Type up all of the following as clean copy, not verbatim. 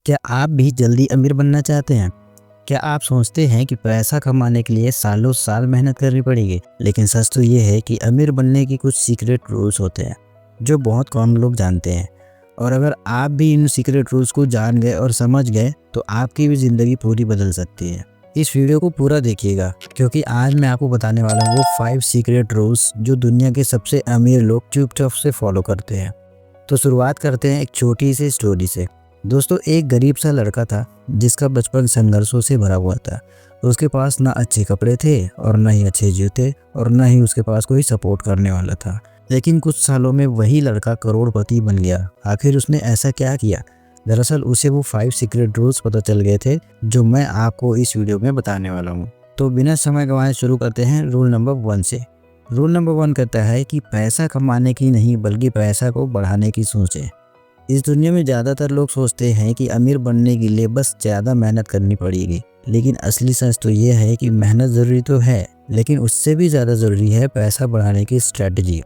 क्या आप भी जल्दी अमीर बनना चाहते हैं? क्या आप सोचते हैं कि पैसा कमाने के लिए सालों साल मेहनत करनी पड़ेगी? लेकिन सच तो ये है कि अमीर बनने की कुछ सीक्रेट रूल्स होते हैं जो बहुत कम लोग जानते हैं। और अगर आप भी इन सीक्रेट रूल्स को जान गए और समझ गए तो आपकी भी ज़िंदगी पूरी बदल सकती है। इस वीडियो को पूरा देखिएगा क्योंकि आज मैं आपको बताने वाला हूँ वो 5 सीक्रेट रूल्स जो दुनिया के सबसे अमीर लोग चुपचाप से फॉलो करते हैं। तो शुरुआत करते हैं एक छोटी सी स्टोरी से। दोस्तों, एक गरीब सा लड़का था जिसका बचपन संघर्षों से भरा हुआ था। उसके पास ना अच्छे कपड़े थे और ना ही अच्छे जूते और ना ही उसके पास कोई सपोर्ट करने वाला था। लेकिन कुछ सालों में वही लड़का करोड़पति बन गया। आखिर उसने ऐसा क्या किया? दरअसल उसे वो 5 सीक्रेट रूल्स पता चल गए थे जो मैं आपको इस वीडियो में बताने वाला हूँ। तो बिना समय गंवाए शुरू करते हैं रूल नंबर 1 से। रूल नंबर 1 कहता है कि पैसा कमाने की नहीं बल्कि पैसा को बढ़ाने की सोचें। इस दुनिया में ज़्यादातर लोग सोचते हैं कि अमीर बनने के लिए बस ज़्यादा मेहनत करनी पड़ेगी, लेकिन असली सच तो ये है कि मेहनत ज़रूरी तो है, लेकिन उससे भी ज़्यादा ज़रूरी है पैसा बढ़ाने की स्ट्रैटेजी।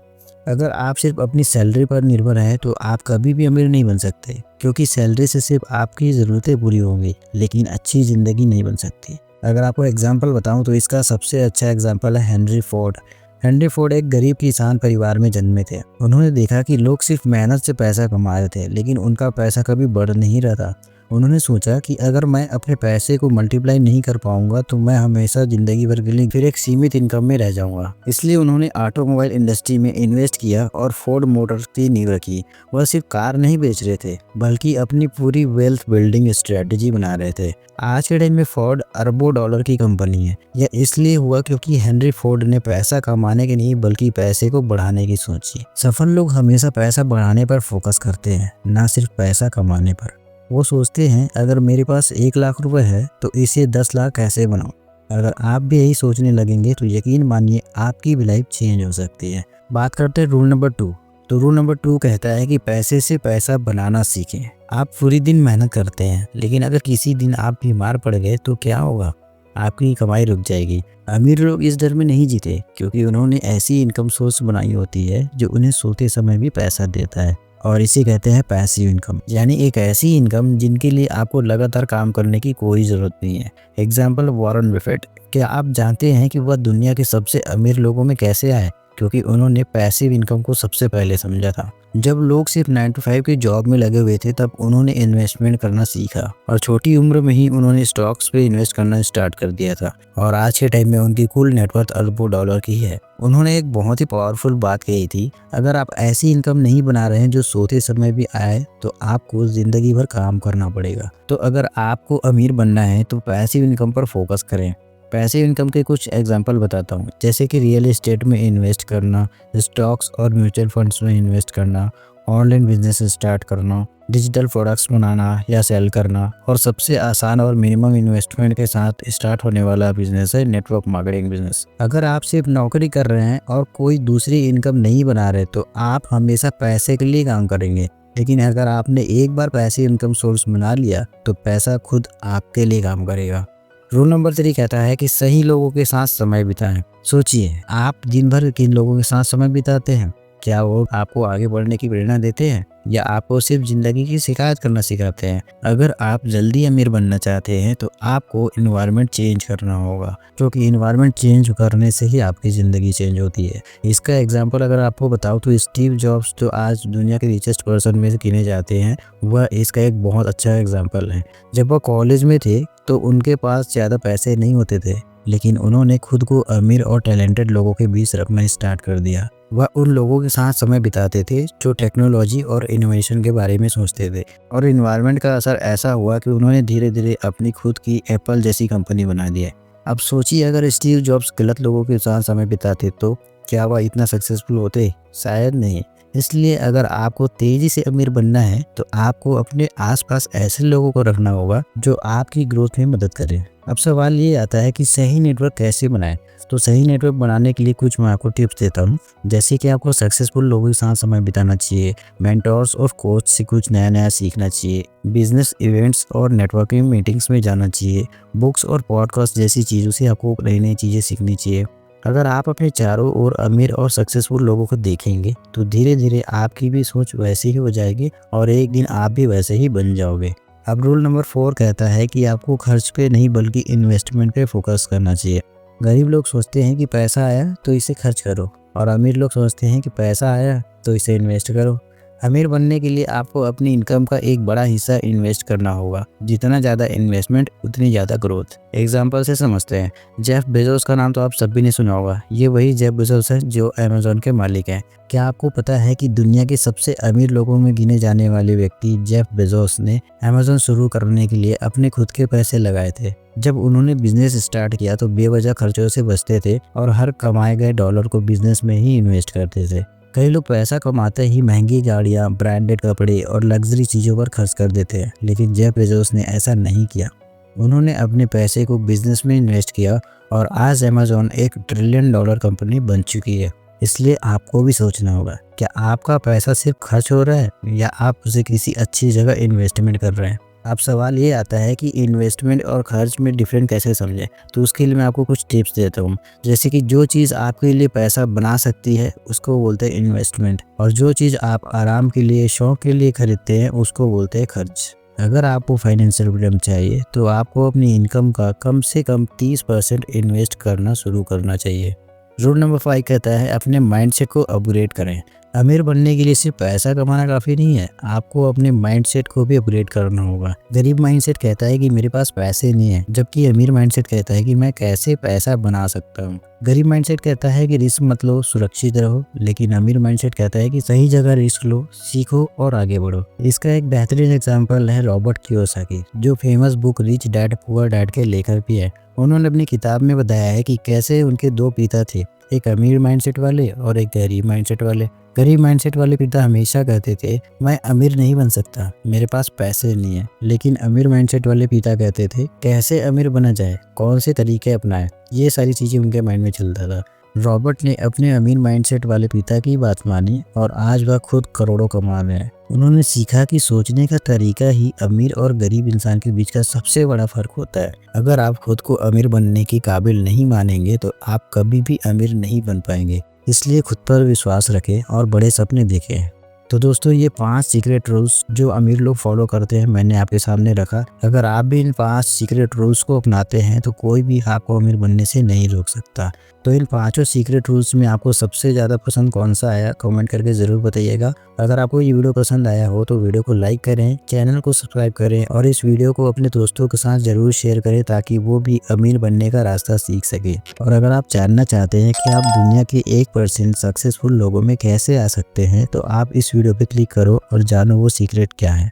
अगर आप सिर्फ अपनी सैलरी पर निर्भर हैं तो आप कभी भी अमीर नहीं बन सकते, क्योंकि सैलरी से सिर्फ आपकी ज़रूरतें पूरी होंगी लेकिन अच्छी ज़िंदगी नहीं बन सकती। अगर आपको एग्जाम्पल बताऊँ तो इसका सबसे अच्छा एग्जाम्पल है हेनरी फोर्ड। हेनरी फोर्ड एक गरीब किसान परिवार में जन्मे थे। उन्होंने देखा कि लोग सिर्फ मेहनत से पैसा कमा रहे थे लेकिन उनका पैसा कभी बढ़ नहीं रहा था। उन्होंने सोचा कि अगर मैं अपने पैसे को मल्टीप्लाई नहीं कर पाऊंगा तो मैं हमेशा जिंदगी भर के लिए फिर एक सीमित इनकम में रह जाऊंगा। इसलिए उन्होंने ऑटोमोबाइल इंडस्ट्री में इन्वेस्ट किया और फोर्ड मोटर्स की नींव रखी। वह सिर्फ कार नहीं बेच रहे थे बल्कि अपनी पूरी वेल्थ बिल्डिंग स्ट्रेटजी बना रहे थे। आज के टाइम में फोर्ड अरबों डॉलर की कंपनी है। यह इसलिए हुआ क्योंकि हेनरी फोर्ड ने पैसा कमाने के नहीं बल्कि पैसे को बढ़ाने की सोची। सफल लोग हमेशा पैसा बढ़ाने पर फोकस करते हैं, ना सिर्फ पैसा कमाने पर। वो सोचते हैं अगर मेरे पास 1 लाख रुपए है तो इसे 10 लाख कैसे बनाऊं। अगर आप भी यही सोचने लगेंगे तो यकीन मानिए आपकी भी लाइफ चेंज हो सकती है। बात करते हैं रूल नंबर 2। तो रूल नंबर 2 कहता है कि पैसे से पैसा बनाना सीखें। आप पूरी दिन मेहनत करते हैं लेकिन अगर किसी दिन आप बीमार पड़ गए तो क्या होगा? आपकी कमाई रुक जाएगी। अमीर लोग इस डर में नहीं जीते क्योंकि उन्होंने ऐसी इनकम सोर्स बनाई होती है जो उन्हें सोते समय भी पैसा देता है, और इसे कहते हैं पैसिव इनकम, यानी एक ऐसी इनकम जिनके लिए आपको लगातार काम करने की कोई ज़रूरत नहीं है। Example Warren Buffett. क्या आप जानते हैं कि वह दुनिया के सबसे अमीर लोगों में कैसे आए? क्योंकि उन्होंने पैसिव इनकम को सबसे पहले समझा था। जब लोग सिर्फ 9 to 5 की जॉब में लगे हुए थे तब उन्होंने इन्वेस्टमेंट करना सीखा और छोटी उम्र में ही उन्होंने स्टॉक्स पे इन्वेस्ट करना स्टार्ट कर दिया था। और आज के टाइम में उनकी कुल नेटवर्थ अरबों डॉलर की है। उन्होंने एक बहुत ही पावरफुल बात कही थी, अगर आप ऐसी इनकम नहीं बना रहे हैं जो सोते समय भी आए तो आपको जिंदगी भर काम करना पड़ेगा। तो अगर आपको अमीर बनना है तो पैसिव इनकम पर फोकस करें। पैसिव इनकम के कुछ एग्जांपल बताता हूँ, जैसे कि रियल एस्टेट में इन्वेस्ट करना, स्टॉक्स और म्यूचुअल फंड्स में इन्वेस्ट करना, ऑनलाइन बिजनेस स्टार्ट करना, डिजिटल प्रोडक्ट्स बनाना या सेल करना, और सबसे आसान और मिनिमम इन्वेस्टमेंट के साथ स्टार्ट होने वाला बिजनेस है नेटवर्क मार्केटिंग बिजनेस। अगर आप सिर्फ नौकरी कर रहे हैं और कोई दूसरी इनकम नहीं बना रहे तो आप हमेशा पैसे के लिए काम करेंगे, लेकिन अगर आपने एक बार पैसे इनकम सोर्स बना लिया तो पैसा खुद आपके लिए काम करेगा। रूल नंबर 3 कहता है कि सही लोगों के साथ समय बिताएं। सोचिए, आप दिन भर किन लोगों के साथ समय बिताते हैं? क्या वो आपको आगे बढ़ने की प्रेरणा देते हैं या आपको सिर्फ जिंदगी की शिकायत करना सिखाते हैं? अगर आप जल्दी अमीर बनना चाहते हैं तो आपको इन्वायरमेंट चेंज करना होगा, क्योंकि इन्वायरमेंट चेंज करने से ही आपकी ज़िंदगी चेंज होती है। इसका एग्जांपल अगर आपको बताऊं तो स्टीव जॉब्स, जो आज दुनिया के रिचेस्ट पर्सन में से गिने जाते हैं, वह इसका एक बहुत अच्छा एग्जाम्पल है। जब वह कॉलेज में थे तो उनके पास ज़्यादा पैसे नहीं होते थे, लेकिन उन्होंने खुद को अमीर और टैलेंटेड लोगों के बीच रखना स्टार्ट कर दिया। वह उन लोगों के साथ समय बिताते थे जो टेक्नोलॉजी और इनोवेशन के बारे में सोचते थे, और इन्वायरमेंट का असर ऐसा हुआ कि उन्होंने धीरे धीरे अपनी खुद की एप्पल जैसी कंपनी बना दी है। अब सोचिए, अगर स्टीव जॉब्स गलत लोगों के साथ समय बिताते तो क्या वह इतना सक्सेसफुल होते? शायद नहीं। इसलिए अगर आपको तेजी से अमीर बनना है तो आपको अपने आसपास ऐसे लोगों को रखना होगा जो आपकी ग्रोथ में मदद करें। अब सवाल ये आता है कि सही नेटवर्क कैसे बनाएं? तो सही नेटवर्क बनाने के लिए कुछ मैं आपको टिप्स देता हूँ, जैसे कि आपको सक्सेसफुल लोगों के साथ समय बिताना चाहिए, मेंटर्स और कोच से कुछ नया नया सीखना चाहिए, बिजनेस इवेंट्स और नेटवर्किंग मीटिंग्स में जाना चाहिए, बुक्स और पॉडकास्ट जैसी चीज़ों से आपको नई नई चीज़ें सीखनी चाहिए। अगर आप अपने चारों ओर अमीर और सक्सेसफुल लोगों को देखेंगे तो धीरे धीरे आपकी भी सोच वैसी ही हो जाएगी और एक दिन आप भी वैसे ही बन जाओगे। अब रूल नंबर 4 कहता है कि आपको खर्च पे नहीं बल्कि इन्वेस्टमेंट पे फोकस करना चाहिए। गरीब लोग सोचते हैं कि पैसा आया तो इसे खर्च करो, और अमीर लोग सोचते हैं कि पैसा आया तो इसे इन्वेस्ट करो। अमीर बनने के लिए आपको अपनी इनकम का एक बड़ा हिस्सा इन्वेस्ट करना होगा। जितना ज़्यादा इन्वेस्टमेंट उतनी ज़्यादा ग्रोथ। एग्जाम्पल से समझते हैं। जेफ बेजोस का नाम तो आप सभी ने सुना होगा। ये वही जेफ बेजोस है जो अमेजोन के मालिक हैं। क्या आपको पता है कि दुनिया के सबसे अमीर लोगों में गिने जाने वाले व्यक्ति जेफ बेजोस ने अमेजोन शुरू करने के लिए अपने खुद के पैसे लगाए थे। जब उन्होंने बिजनेस स्टार्ट किया तो बेवजह खर्चों से बचते थे और हर कमाए गए डॉलर को बिजनेस में ही इन्वेस्ट करते थे। कई लोग पैसा कमाते ही महंगी गाड़ियाँ, ब्रांडेड कपड़े और लग्जरी चीज़ों पर खर्च कर देते हैं, लेकिन जेफ बेजोस ने ऐसा नहीं किया। उन्होंने अपने पैसे को बिजनेस में इन्वेस्ट किया और आज अमेजोन एक $1 ट्रिलियन कंपनी बन चुकी है। इसलिए आपको भी सोचना होगा, क्या आपका पैसा सिर्फ खर्च हो रहा है या आप उसे किसी अच्छी जगह इन्वेस्टमेंट कर रहे हैं। अब सवाल ये आता है कि इन्वेस्टमेंट और खर्च में डिफरेंट कैसे समझें। तो उसके लिए मैं आपको कुछ टिप्स देता हूँ। जैसे कि जो चीज़ आपके लिए पैसा बना सकती है उसको बोलते हैं इन्वेस्टमेंट, और जो चीज़ आप आराम के लिए, शौक के लिए खरीदते हैं उसको बोलते हैं खर्च। अगर आपको फाइनेंशियल फ्रीडम चाहिए तो आपको अपनी इनकम का कम से कम 30% इन्वेस्ट करना शुरू करना चाहिए। रूल नंबर 5 कहता है अपने माइंडसेट को अपग्रेड करें। अमीर बनने के लिए सिर्फ पैसा कमाना काफ़ी नहीं है, आपको अपने माइंडसेट को भी अपग्रेड करना होगा। गरीब माइंडसेट कहता है कि मेरे पास पैसे नहीं है, जबकि अमीर माइंडसेट कहता है कि मैं कैसे पैसा बना सकता हूँ। गरीब माइंडसेट कहता है कि रिस्क मत लो, सुरक्षित रहो, लेकिन अमीर माइंडसेट कहता है कि सही जगह रिस्क लो, सीखो और आगे बढ़ो। इसका एक बेहतरीन एग्जाम्पल है रॉबर्ट कियोसाकी, जो famous book rich dad poor dad के लेखक भी है। उन्होंने अपनी किताब में बताया है कि कैसे उनके 2 पिता थे, एक अमीर माइंडसेट वाले और एक गरीब माइंडसेट वाले। गरीब माइंडसेट वाले पिता हमेशा कहते थे मैं अमीर नहीं बन सकता, मेरे पास पैसे नहीं है। लेकिन अमीर माइंडसेट वाले पिता कहते थे कैसे अमीर बना जाए, कौन से तरीके अपनाएं, ये सारी चीज़ें उनके माइंड में चलता था। रॉबर्ट ने अपने अमीर माइंडसेट वाले पिता की बात मानी और आज वह खुद करोड़ों कमा रहे हैं। उन्होंने सीखा कि सोचने का तरीका ही अमीर और गरीब इंसान के बीच का सबसे बड़ा फर्क होता है। अगर आप खुद को अमीर बनने के काबिल नहीं मानेंगे तो आप कभी भी अमीर नहीं बन पाएंगे। इसलिए खुद पर विश्वास रखें और बड़े सपने देखें। तो दोस्तों, ये 5 सीक्रेट रूल्स जो अमीर लोग फॉलो करते हैं मैंने आपके सामने रखा। अगर आप भी इन 5 सीक्रेट रूल्स को अपनाते हैं तो कोई भी आपको अमीर बनने से नहीं रोक सकता। तो इन 5 सीक्रेट रूल्स में आपको सबसे ज़्यादा पसंद कौन सा आया, कमेंट करके ज़रूर बताइएगा। अगर आपको ये वीडियो पसंद आया हो तो वीडियो को लाइक करें, चैनल को सब्सक्राइब करें और इस वीडियो को अपने दोस्तों के साथ ज़रूर शेयर करें ताकि वो भी अमीर बनने का रास्ता सीख सके। और अगर आप जानना चाहते हैं कि आप दुनिया के 1% सक्सेसफुल लोगों में कैसे आ सकते हैं तो आप इस वीडियो पे क्लिक करो और जानो वो सीक्रेट क्या है।